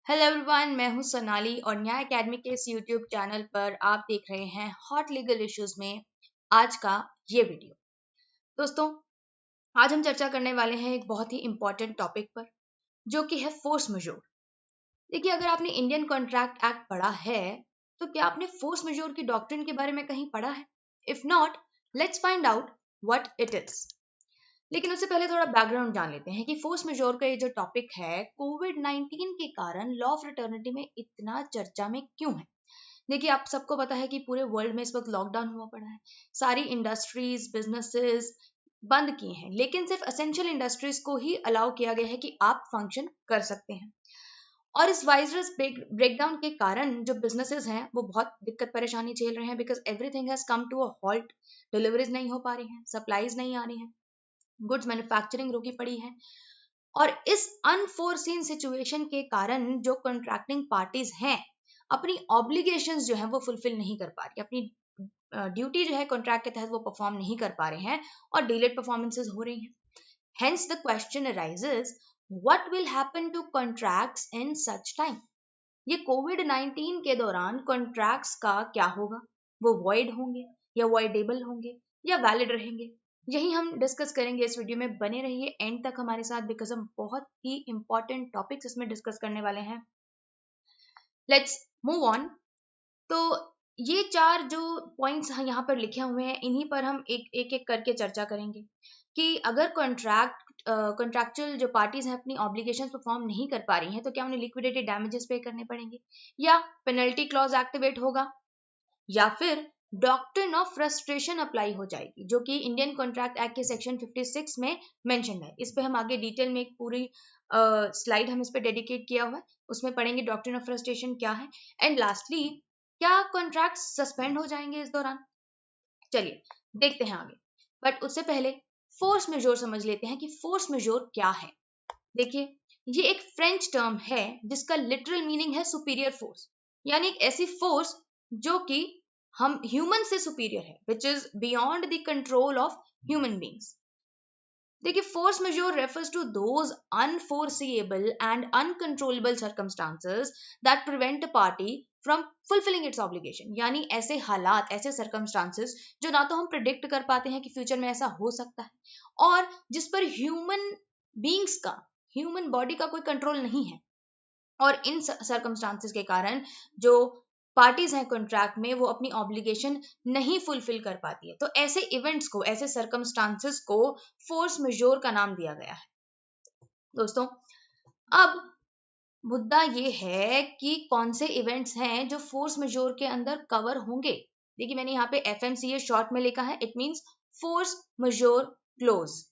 Hello everyone, मैं हूं सोनाली और न्याय एकेडमी के इस यूट्यूब चैनल पर आप देख रहे हैं हॉट लीगल इश्यूज में आज का ये वीडियो। दोस्तों, आज हम चर्चा करने वाले हैं एक बहुत ही इंपॉर्टेंट टॉपिक पर, जो कि है फोर्स मेजोर। देखिए, अगर आपने इंडियन कॉन्ट्रैक्ट एक्ट पढ़ा है तो क्या आपने फोर्स मेजोर की डॉक्ट्रिन के बारे में कहीं पढ़ा है? If not, let's find out what it is. लेकिन उससे पहले थोड़ा बैकग्राउंड जान लेते हैं कि फोर्स मेजोर का ये जो टॉपिक है, कोविड-19 के कारण लॉ ऑफ फ्रेटर्निटी में इतना चर्चा में क्यों है। देखिए, आप सबको पता है कि पूरे वर्ल्ड में इस वक्त लॉकडाउन हुआ पड़ा है। सारी इंडस्ट्रीज, बिजनेसेस बंद किए हैं, लेकिन सिर्फ एसेंशियल इंडस्ट्रीज को ही अलाउ किया गया है कि आप फंक्शन कर सकते हैं। और इस वायरस ब्रेकडाउन के कारण जो बिजनेसेस हैं वो बहुत दिक्कत परेशानी झेल रहे हैं, because everything has come to a halt. Deliveries नहीं हो पा रही हैं, सप्लाईज नहीं आ रही हैं, गुड्स मैन्युफैक्चरिंग रुकी पड़ी है। और इस अनफोर्सीन सिचुएशन के कारण जो कॉन्ट्रैक्टिंग पार्टीज हैं, अपनी ऑब्लिगेशंस जो है वो फुलफिल नहीं कर पा रही, अपनी ड्यूटी जो है कॉन्ट्रैक्ट के तहत वो परफॉर्म नहीं कर पा रहे हैं और डिलेड परफॉर्मेंसेस हो रही हैं। Hence the question arises, what will happen to contracts in such time. ये कोविड-19 के दौरान कॉन्ट्रैक्ट्स का क्या होगा? वो वॉइड होंगे या वॉइडेबल होंगे या वैलिड रहेंगे? यही हम डिस्कस करेंगे इस वीडियो में। बने रहिए एंड तक हमारे साथ, बिकॉज हम बहुत ही इंपॉर्टेंट टॉपिक्स इसमें डिस्कस करने वाले हैं। Let's move on. तो ये चार जो पॉइंट्स यहाँ पर लिखे हुए हैं, इन्हीं पर हम एक एक करके चर्चा करेंगे कि अगर कॉन्ट्रैक्चुअल जो पार्टीज हैं अपनी ऑब्लिगेशंस परफॉर्म नहीं कर पा रही हैं तो क्या उन्हें लिक्विडेटेड डैमेजेस पे करने पड़ेंगे, या पेनल्टी क्लॉज एक्टिवेट होगा, या फिर डॉक्ट्रिन ऑफ फ्रस्ट्रेशन अप्लाई हो जाएगी, जो कि इंडियन कॉन्ट्रैक्ट एक्ट के सेक्शन 56 में मेंशन है। इस पे हम आगे डिटेल में एक पूरी स्लाइड हम इस पे डेडिकेट किया हुआ है, उसमें पढ़ेंगे डॉक्ट्रिन ऑफ फ्रस्ट्रेशन क्या है। एंड लास्टली, क्या कॉन्ट्रैक्ट सस्पेंड हो जाएंगे इस दौरान? चलिए देखते हैं आगे। बट उससे पहले फोर्स मेजोर समझ लेते हैं कि फोर्स मेजोर क्या है। देखिए, ये एक फ्रेंच टर्म है जिसका लिटरल मीनिंग है सुपीरियर फोर्स, यानी एक ऐसी फोर्स जो कि हम ह्यूमन से सुपीरियर है, which is beyond the control of human beings. देखिए, force majeure refers to those unforeseeable and uncontrollable circumstances that prevent a party from fulfilling its obligation. यानी ऐसे हालात, ऐसे सर्कमस्टांसेस जो ना तो हम प्रिडिक्ट कर पाते हैं कि फ्यूचर में ऐसा हो सकता है, और जिस पर ह्यूमन बींग्स का, ह्यूमन बॉडी का कोई कंट्रोल नहीं है। और इन सर्कमस्टांसेस के कारण जो पार्टीज हैं कॉन्ट्रैक्ट में, वो अपनी ऑब्लिगेशन नहीं फुलफिल कर पाती है। तो ऐसे इवेंट्स को, ऐसे सर्कमस्टांसेस को फोर्स मेजोर का नाम दिया गया है। दोस्तों, अब मुद्दा ये है कि कौन से इवेंट्स हैं जो फोर्स मेजोर के अंदर कवर होंगे। देखिए, मैंने यहाँ पे FMCA शॉर्ट में लिखा है, it means force majeure close.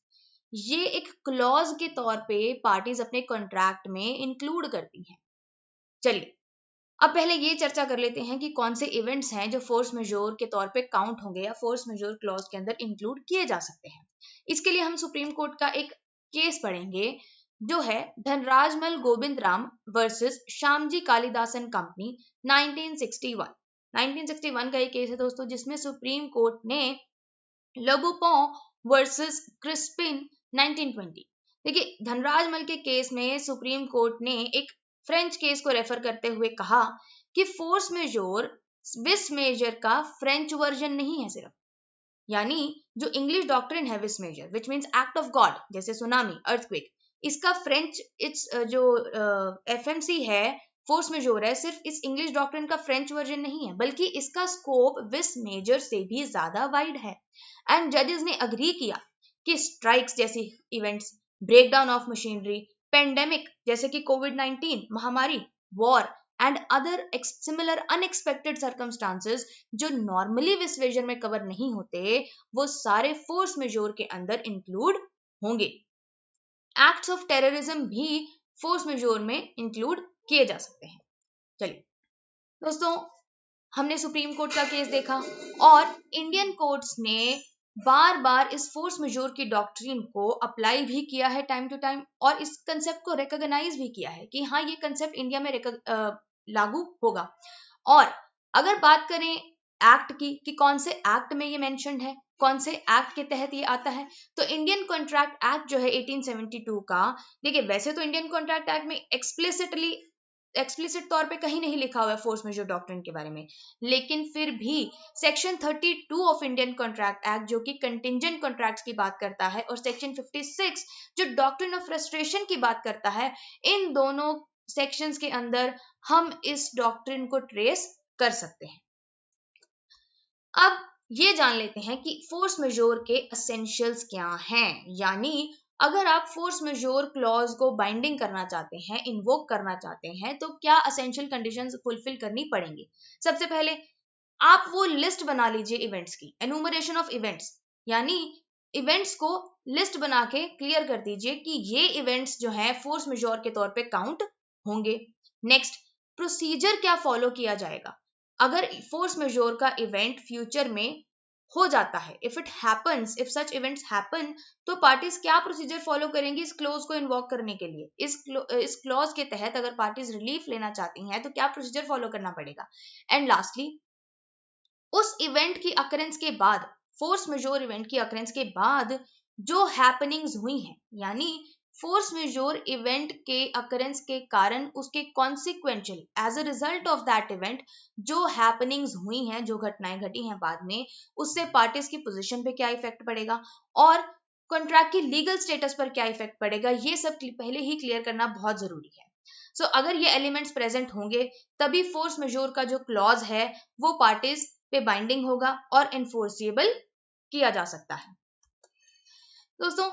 ये एक क्लॉज के तौर पे पार्टीज अपने कॉन्ट्रैक्ट में इंक्लूड करती हैं। चलिए, अब पहले ये चर्चा कर लेते हैं कि कौन से इवेंट्स हैं जो फोर्स मेजोर के तौर पे काउंट होंगे या फोर्स मेजोर क्लॉज के अंदर इंक्लूड किए जा सकते हैं। इसके लिए हम सुप्रीम कोर्ट का एक केस पढ़ेंगे, जो है धनराजमल गोविंद राम वर्सेस श्यामजी कालिदासन कंपनी 1961। 1961 का ये केस है दोस्तों, जिसमें सुप्रीम कोर्ट ने लबुपॉ वर्सेस क्रिस्पिन 1920। देखिए, धनराजमल के केस में सुप्रीम कोर्ट ने एक फ्रेंच केस को रेफर करते हुए कहा कि फोर्स मेजोर विस मेजर का फ्रेंच वर्जन नहीं है सिर्फ, यानी जो इंग्लिश डॉक्ट्रिन है vis major, which means act of God, जैसे सुनामी, अर्थक्वेक, इसका फ्रेंच, इट्स जो FMC है, फोर्स मेजोर है, सिर्फ इस इंग्लिश डॉक्ट्रिन का फ्रेंच वर्जन नहीं है, बल्कि इसका स्कोप विस मेजर से भी ज्यादा वाइड है। एंड जजेस ने अग्री किया कि स्ट्राइक्स जैसी events, breakdown of machinery, pandemic जैसे कि कोविड-19 महामारी, war and other similar unexpected circumstances जो नॉर्मली विस मेजर में कवर नहीं होते, वो सारे फोर्स मेजोर के अंदर इंक्लूड होंगे। एक्ट्स ऑफ टेररिज्म भी फोर्स मेजोर में इंक्लूड किए जा सकते हैं। चलिए दोस्तों, हमने सुप्रीम कोर्ट का केस देखा और इंडियन कोर्ट्स ने बार बार इस फोर्स मेजोर की डॉक्ट्रिन को अप्लाई भी किया है टाइम टू टाइम, और इस कंसेप्ट को रिकॉग्नाइज भी किया है कि हाँ, ये कंसेप्ट इंडिया में लागू होगा। और अगर बात करें एक्ट की कि कौन से एक्ट में ये मेंशन्ड है, कौन से एक्ट के तहत ये आता है, तो इंडियन कॉन्ट्रैक्ट एक्ट जो है 1872 का, देखिए वैसे तो इंडियन कॉन्ट्रैक्ट एक्ट में एक्सप्लिसिटली एक्सप्लिसिट तौर पे कहीं नहीं लिखा हुआ है फोर्स मेजोर डॉक्ट्रिन के बारे में, लेकिन फिर भी section 32 of Indian contract act जो कि कंटिंजेंट कॉन्ट्रैक्ट्स की बात करता है और सेक्शन 56 जो डॉक्ट्रिन ऑफ फ्रस्ट्रेशन की बात करता है, इन दोनों सेक्शंस के अंदर हम इस डॉक्ट्रिन को ट्रेस कर सकते हैं। अब ये जान लेते हैं कि फोर्स मेजोर के एसेंशियल्स क्या हैं, यानी अगर आप फोर्स मेजोर क्लॉज को बाइंडिंग करना चाहते हैं, इन्वोक करना चाहते हैं, तो क्या एसेंशियल कंडीशंस फुलफिल करनी पड़ेंगी। सबसे पहले आप वो लिस्ट बना लीजिए इवेंट्स की, एनुमरेशन ऑफ इवेंट्स, यानी इवेंट्स को लिस्ट बना के क्लियर कर दीजिए कि ये इवेंट्स जो है फोर्स मेजोर के तौर पे काउंट होंगे। नेक्स्ट, प्रोसीजर क्या फॉलो किया जाएगा अगर फोर्स मेजोर का इवेंट फ्यूचर में हो जाता है, if it happens, if such events happen, तो पार्टीज क्या प्रोसीजर फॉलो करेंगी इस क्लोज को इन्वॉक करने के लिए। इस क्लॉज के तहत अगर पार्टीज रिलीफ लेना चाहती हैं तो क्या प्रोसीजर फॉलो करना पड़ेगा। एंड लास्टली, उस इवेंट की अकरेंस के बाद, फोर्स मेजोर इवेंट की अकरेंस के बाद जो हैपनिंग्स हुई हैं, यानी फोर्स मेजोर इवेंट के अकरेंस के कारण उसके consequential as a result of that event जो हैपनिंग्स हुई हैं, जो घटनाएं घटी हैं बाद में, उससे पार्टीज की पोजीशन पे क्या इफेक्ट पड़ेगा और कॉन्ट्रैक्ट की लीगल स्टेटस पर क्या इफेक्ट पड़ेगा, ये सब पहले ही क्लियर करना बहुत जरूरी है। सो अगर ये एलिमेंट्स प्रेजेंट होंगे तभी फोर्स मेजोर का जो क्लॉज है वो पार्टीज पे बाइंडिंग होगा और एनफोर्सिएबल किया जा सकता है। दोस्तों,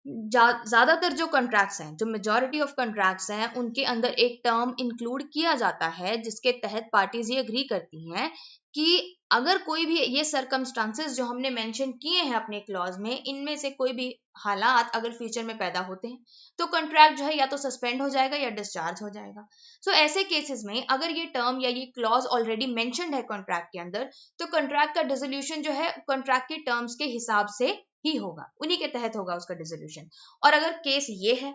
ज्यादातर जो कॉन्ट्रैक्ट्स हैं, जो मेजॉरिटी ऑफ कॉन्ट्रैक्ट्स हैं, उनके अंदर एक टर्म इंक्लूड किया जाता है जिसके तहत पार्टीज ये एग्री करती हैं कि अगर कोई भी ये सर्कमस्टांसेस जो हमने मेंशन किए हैं अपने क्लॉज में, इनमें से कोई भी हालात अगर फ्यूचर में पैदा होते हैं तो कॉन्ट्रैक्ट जो है या तो सस्पेंड हो जाएगा या डिस्चार्ज हो जाएगा। सो ऐसे केसेस में अगर ये टर्म या ये क्लॉज ऑलरेडी मेंशन्ड है कॉन्ट्रैक्ट के अंदर, तो कॉन्ट्रैक्ट का डिसोल्यूशन जो है कॉन्ट्रैक्ट के टर्म्स के हिसाब से ही होगा, उन्हीं के तहत होगा उसका डिसोल्यूशन। और अगर केस ये है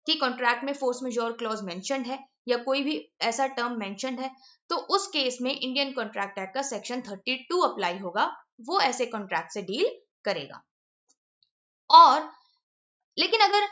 कि कॉन्ट्रैक्ट में फोर्स मेजोर क्लॉज मेंशन्ड है या कोई भी ऐसा टर्म मेंशन्ड है, तो उस केस में इंडियन कॉन्ट्रैक्ट एक्ट का सेक्शन 32 अप्लाई होगा, वो ऐसे कॉन्ट्रैक्ट से डील करेगा। और लेकिन अगर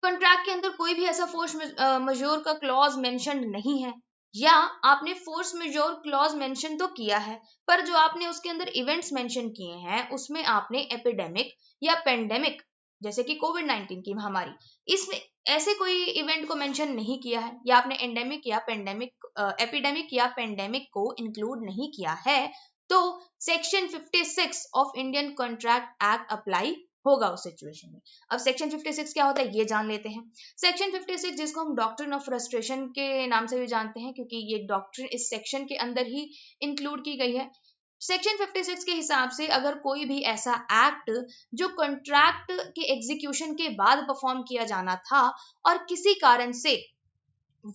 कॉन्ट्रैक्ट के अंदर कोई भी ऐसा फोर्स मेजोर का क्लॉज मेंशन्ड नहीं है, या आपने फोर्स मेजोर क्लॉज मेंशन तो किया है पर जो आपने उसके अंदर इवेंट्स मेंशन किए हैं उसमें आपने एपिडेमिक या पेंडेमिक, जैसे कि कोविड-19 की महामारी, इसमें ऐसे कोई इवेंट को मेंशन नहीं किया है, या आपने एंडेमिक या पेंडेमिक, एपिडेमिक या पेंडेमिक को इंक्लूड नहीं किया है, तो section 56 of Indian contract act apply होगा उस सिचुएशन में। अब सेक्शन 56 क्या होता है ये जान लेते हैं। सेक्शन 56 जिसको हम डॉक्ट्रिन ऑफ फ्रस्ट्रेशन के नाम से भी जानते हैं, क्योंकि ये डॉक्ट्रिन इस सेक्शन के अंदर ही इंक्लूड की गई है। सेक्शन 56 के हिसाब से अगर कोई भी ऐसा एक्ट जो कॉन्ट्रैक्ट के एग्जीक्यूशन के बाद परफॉर्म किया जाना था और किसी कारण से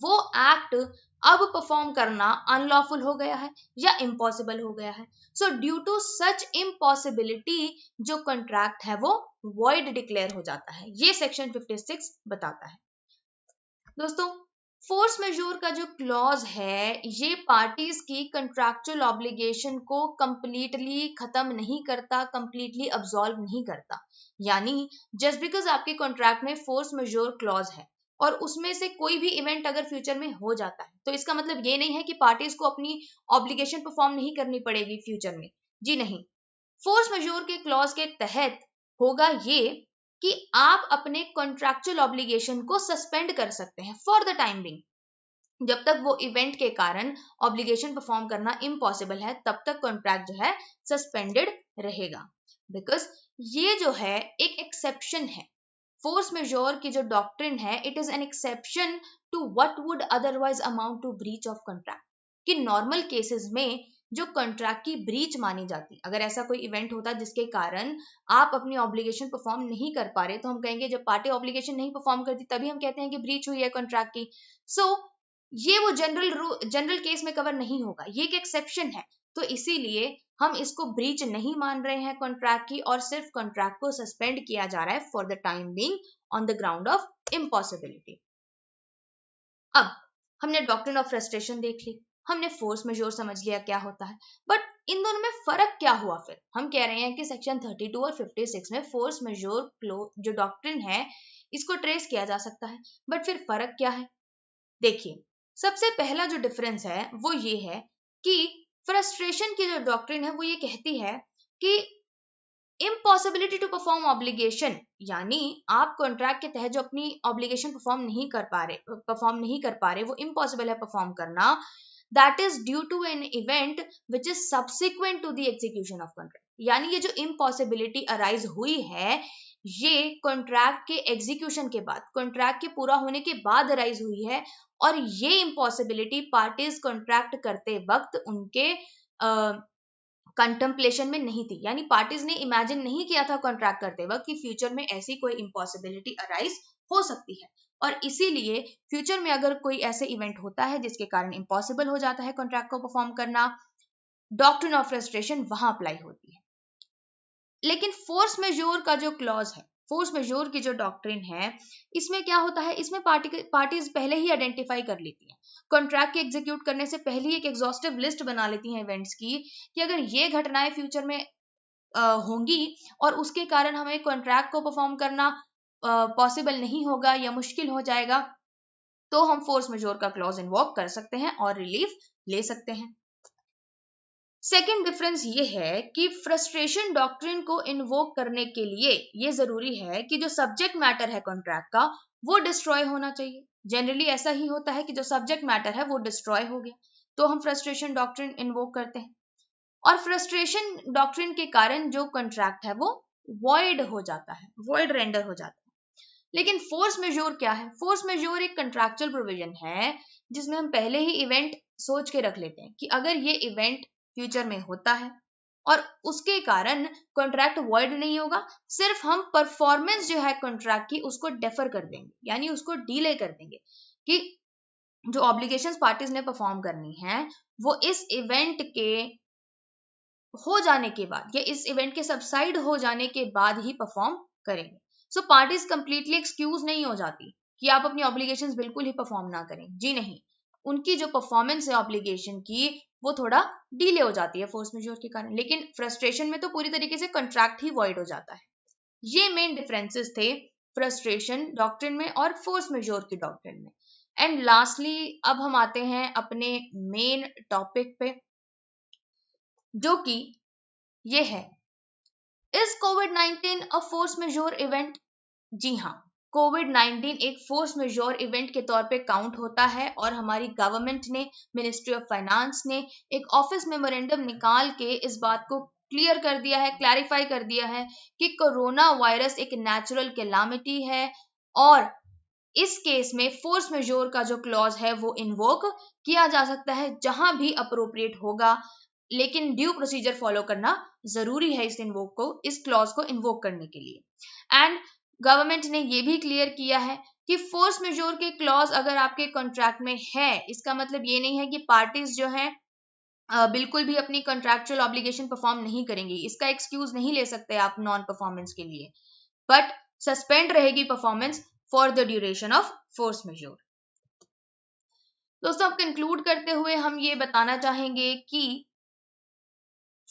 वो एक्ट अब परफॉर्म करना अनलॉफुल हो गया है या इम्पॉसिबल हो गया है, so due to such impossibility जो कॉन्ट्रैक्ट है वो वॉइड डिक्लेयर हो जाता है, ये सेक्शन 56 बताता है। दोस्तों, फोर्स मेजोर का जो क्लॉज है ये पार्टीज की कंट्रैक्चुअल ऑब्लिगेशन को कंप्लीटली खत्म नहीं करता, कंप्लीटली अब्सॉल्व नहीं करता। यानी जस्ट बिकॉज आपके कॉन्ट्रैक्ट में फोर्स मेजोर क्लॉज है और उसमें से कोई भी इवेंट अगर फ्यूचर में हो जाता है तो इसका मतलब ये नहीं है कि पार्टीज को अपनी ऑब्लिगेशन परफॉर्म नहीं करनी पड़ेगी फ्यूचर में। जी नहीं, फोर्स मेजोर के क्लॉज के तहत होगा ये कि आप अपने कॉन्ट्रैक्चुअल ऑब्लिगेशन को सस्पेंड कर सकते हैं फॉर द टाइम बिंग। जब तक वो इवेंट के कारण ऑब्लिगेशन परफॉर्म करना इम्पॉसिबल है तब तक कॉन्ट्रैक्ट जो है सस्पेंडेड रहेगा, बिकॉज ये जो है एक एक्सेप्शन है। फोर्स मेजोर की जो डॉक्ट्रिन है it is an exception to what would otherwise amount to breach of contract, कि नॉर्मल केसेस में जो कॉन्ट्रैक्ट की ब्रीच मानी जाती, अगर ऐसा कोई इवेंट होता जिसके कारण आप अपनी ऑब्लिगेशन परफॉर्म नहीं कर पा रहे, तो हम कहेंगे जब पार्टी ऑब्लिगेशन नहीं परफॉर्म करती तभी हम कहते हैं कि ब्रीच हुई है कॉन्ट्रैक्ट की। सो ये वो जनरल केस में कवर नहीं होगा, ये एक एक्सेप्शन है, तो इसीलिए हम इसको ब्रीच नहीं मान रहे हैं कॉन्ट्रैक्ट की और सिर्फ कॉन्ट्रैक्ट को सस्पेंड किया जा रहा है for the time being on the ground of impossibility. अब हमने डॉक्ट्रिन ऑफ फ्रस्ट्रेशन देख ली, हमने फोर्स मेजोर समझ लिया क्या होता है, बट इन दोनों में फर्क क्या हुआ? फिर हम कह रहे हैं कि सेक्शन 32 और 56 में फोर्स मेजोर जो डॉक्ट्रिन है इसको ट्रेस किया जा सकता है, बट फिर फर्क क्या है? देखिए, सबसे पहला जो डिफरेंस है वो ये है कि फ्रस्ट्रेशन की जो डॉक्ट्रिन है वो ये कहती है कि इम्पॉसिबिलिटी टू परफॉर्म ऑब्लिगेशन, यानी आप कॉन्ट्रैक्ट के तहत जो अपनी ऑब्लिगेशन परफॉर्म नहीं कर पा रहे वो इम्पॉसिबल है परफॉर्म करना, that is due to an event which is subsequent to the execution of contract. यानी ये जो इम्पॉसिबिलिटी अराइज हुई है ये कॉन्ट्रैक्ट के एग्जीक्यूशन के बाद, कॉन्ट्रैक्ट के पूरा होने के बाद अराइज हुई है, और ये इम्पॉसिबिलिटी पार्टीज कॉन्ट्रैक्ट करते वक्त उनके कंटेम्पलेशन में नहीं थी। यानी पार्टीज ने इमेजिन नहीं किया था कॉन्ट्रैक्ट करते वक्त कि फ्यूचर में ऐसी कोई इम्पॉसिबिलिटी अराइज हो सकती है, और इसीलिए फ्यूचर में अगर कोई ऐसे इवेंट होता है जिसके कारण इम्पॉसिबल हो जाता है कॉन्ट्रैक्ट को परफॉर्म करना, डॉक्ट्रिन ऑफ फ्रस्ट्रेशन वहां अप्लाई होती है। लेकिन फोर्स मेजोर का जो क्लॉज है, फोर्स मेजोर की जो डॉक्ट्रिन है, इसमें क्या होता है, इसमें पार्टीज पहले ही आइडेंटिफाई कर लेती हैं, कॉन्ट्रैक्ट के एग्जीक्यूट करने से पहले ही एक एग्जॉस्टिव लिस्ट बना लेती हैं इवेंट्स की कि अगर ये घटनाएं फ्यूचर में होंगी और उसके कारण हमें कॉन्ट्रैक्ट को परफॉर्म करना पॉसिबल नहीं होगा या मुश्किल हो जाएगा, तो हम फोर्स मेजोर का क्लॉज इन्वोक कर सकते हैं और रिलीफ ले सकते हैं। सेकेंड डिफरेंस ये है कि फ्रस्ट्रेशन डॉक्ट्रिन को इन्वोक करने के लिए ये जरूरी है कि जो सब्जेक्ट मैटर है कॉन्ट्रैक्ट का वो डिस्ट्रॉय होना चाहिए। जनरली ऐसा ही होता है कि जो सब्जेक्ट मैटर है वो डिस्ट्रॉय हो गया तो हम फ्रस्ट्रेशन डॉक्ट्रिन इन्वोक करते हैं, और फ्रस्ट्रेशन डॉक्ट्रिन के कारण जो कॉन्ट्रैक्ट है वो वॉइड हो जाता है, वॉइड रेंडर हो जाता है। लेकिन फोर्स मेजोर क्या है? फोर्स मेजोर एक कंट्रैक्चुअल प्रोविजन है जिसमें हम पहले ही इवेंट सोच के रख लेते हैं कि अगर ये इवेंट फ्यूचर में होता है और उसके कारण कॉन्ट्रैक्ट वॉइड नहीं होगा, सिर्फ हम परफॉर्मेंस जो है कॉन्ट्रैक्ट की उसको डेफर कर देंगे, यानी उसको डिले कर देंगे कि जो ऑब्लिगेशंस पार्टीज ने परफॉर्म करनी है वो इस इवेंट के हो जाने के बाद या इस इवेंट के सबसाइड हो जाने के बाद ही परफॉर्म करेंगे। सो पार्टीज कंप्लीटली एक्सक्यूज नहीं हो जाती कि आप अपनी ऑब्लिगेशंस बिल्कुल ही परफॉर्म ना करें, जी नहीं, उनकी जो परफॉर्मेंस है ऑब्लिगेशन की वो थोड़ा डिले हो जाती है फोर्स मेजोर के कारण। लेकिन फ्रस्ट्रेशन में तो पूरी तरीके से कॉन्ट्रैक्ट ही वॉइड हो जाता है। ये मेन डिफरेंसेस थे फ्रस्ट्रेशन डॉक्ट्रिन में और फोर्स मेजोर की डॉक्ट्रिन में। एंड लास्टली अब हम आते हैं अपने मेन टॉपिक पे, जो कि ये है, इज कोविड-19 अ फोर्स मेजोर इवेंट? जी हाँ, कोविड-19 एक फोर्स मेजोर इवेंट के तौर पे काउंट होता है, और हमारी गवर्नमेंट ने, मिनिस्ट्री ऑफ फाइनेंस ने एक ऑफिस मेमोरेंडम निकाल के इस बात को क्लियर कर दिया है, क्लैरिफाई कर दिया है कि कोरोना वायरस एक नेचुरल कैलामिटी है, और इस केस में फोर्स मेजोर का जो क्लॉज है वो इन्वोक किया जा सकता है जहां भी अप्रोप्रिएट होगा, लेकिन ड्यू प्रोसीजर फॉलो करना जरूरी है इस क्लॉज को इन्वोक करने के लिए। एंड गवर्नमेंट ने ये भी क्लियर किया है कि फोर्स मेजोर के क्लॉज अगर आपके कॉन्ट्रैक्ट में है, इसका मतलब ये नहीं है कि पार्टीज जो है बिल्कुल भी अपनी कॉन्ट्रैक्चुअल ऑब्लिगेशन परफॉर्म नहीं करेंगी, इसका एक्सक्यूज नहीं ले सकते आप नॉन परफॉर्मेंस के लिए, बट सस्पेंड रहेगी performance for the duration of force majeure. दोस्तों अब कंक्लूड करते हुए हम ये बताना चाहेंगे कि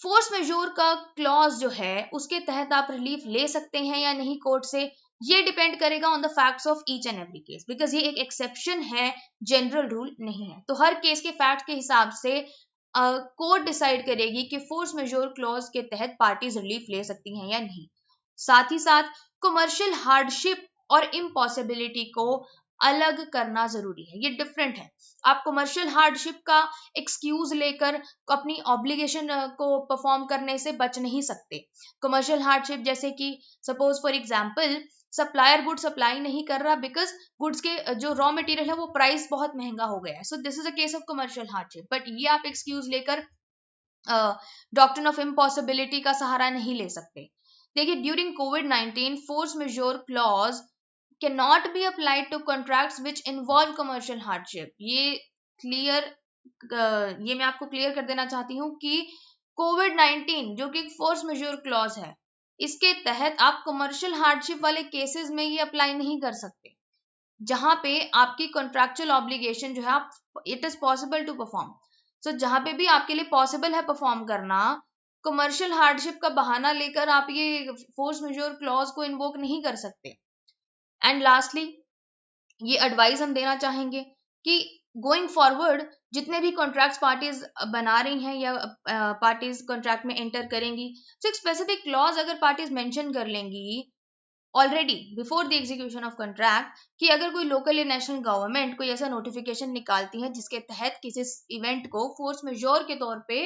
फोर्स मेजोर का क्लॉज जो है उसके तहत आप रिलीफ ले सकते हैं या नहीं कोर्ट से, ये डिपेंड करेगा on the facts of each and every case, because ये एक एक्सेप्शन है, जनरल रूल नहीं है। तो हर केस के फैक्ट के हिसाब से कोर्ट डिसाइड करेगी कि फोर्स मेजोर क्लॉज के तहत पार्टीज रिलीफ ले सकती हैं या नहीं। साथ ही साथ कमर्शियल हार्डशिप और इम्पॉसिबिलिटी को अलग करना जरूरी है, ये डिफरेंट है। आप कमर्शियल हार्डशिप का एक्सक्यूज लेकर अपनी ऑब्लिगेशन को परफॉर्म करने से बच नहीं सकते। कमर्शियल हार्डशिप जैसे कि suppose for example supplier good supply नहीं कर रहा बिकॉज गुड्स के जो रॉ मटेरियल है वो प्राइस बहुत महंगा हो गया है, so this is a case of commercial hardship, but ये आप एक्सक्यूज लेकर डॉक्ट्रिन ऑफ इम्पॉसिबिलिटी का सहारा नहीं ले सकते। देखिए, ड्यूरिंग कोविड-19 force majeure clause can not be applied to contracts which involve commercial hardship. ये मैं आपको क्लियर कर देना चाहती हूँ कि कोविड-19 जो कि एक फोर्स मेजोर क्लॉज है, इसके तहत आप कमर्शियल हार्डशिप वाले केसेस में ये अप्लाई नहीं कर सकते, जहां पे आपकी कॉन्ट्रैक्चुअल ऑब्लिगेशन जो है आप it is possible to perform. So जहां पे भी आपके लिए पॉसिबल है परफॉर्म करना, कमर्शियल हार्डशिप का बहाना लेकर आप ये फोर्स मेजोर क्लॉज को इन्वोक नहीं कर सकते। एंड लास्टली ये एडवाइस हम देना चाहेंगे कि गोइंग फॉरवर्ड जितने भी कॉन्ट्रैक्ट्स पार्टीज बना रही हैं या पार्टीज कॉन्ट्रैक्ट में एंटर करेंगी, तो एक स्पेसिफिक क्लॉज अगर पार्टीज मेंशन कर लेंगी already before the execution of contract, कि अगर कोई लोकल या नेशनल गवर्नमेंट कोई ऐसा नोटिफिकेशन निकालती है जिसके तहत किसी इवेंट को फोर्स मेजोर के तौर पे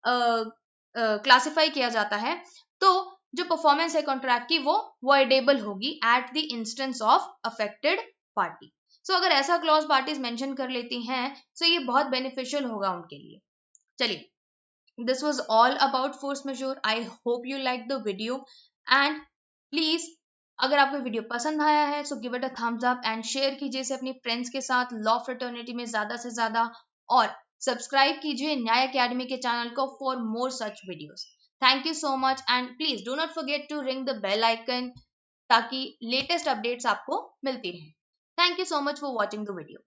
क्लासिफाई किया जाता है, तो जो परफॉर्मेंस है कॉन्ट्रैक्ट की वो वॉइडेबल होगी at the instance of affected party. So अगर ऐसा क्लॉज पार्टीज मेंशन कर लेती हैं तो ये बहुत बेनिफिशियल होगा उनके लिए। चलिए, this was all about force majeure. I hope you liked the video, and please अगर आपको वीडियो पसंद आया है so give it a thumbs up and share कीजिए इसे अपनी फ्रेंड्स के साथ लॉ फ्रेटर्निटी में ज्यादा से ज्यादा, और सब्सक्राइब कीजिए न्याय अकेडमी के चैनल को for more such videos. Thank you so much and please do not forget to ring the bell icon ताकि लेटेस्ट अपडेट्स आपको मिलती रहे। Thank you so much for watching the video.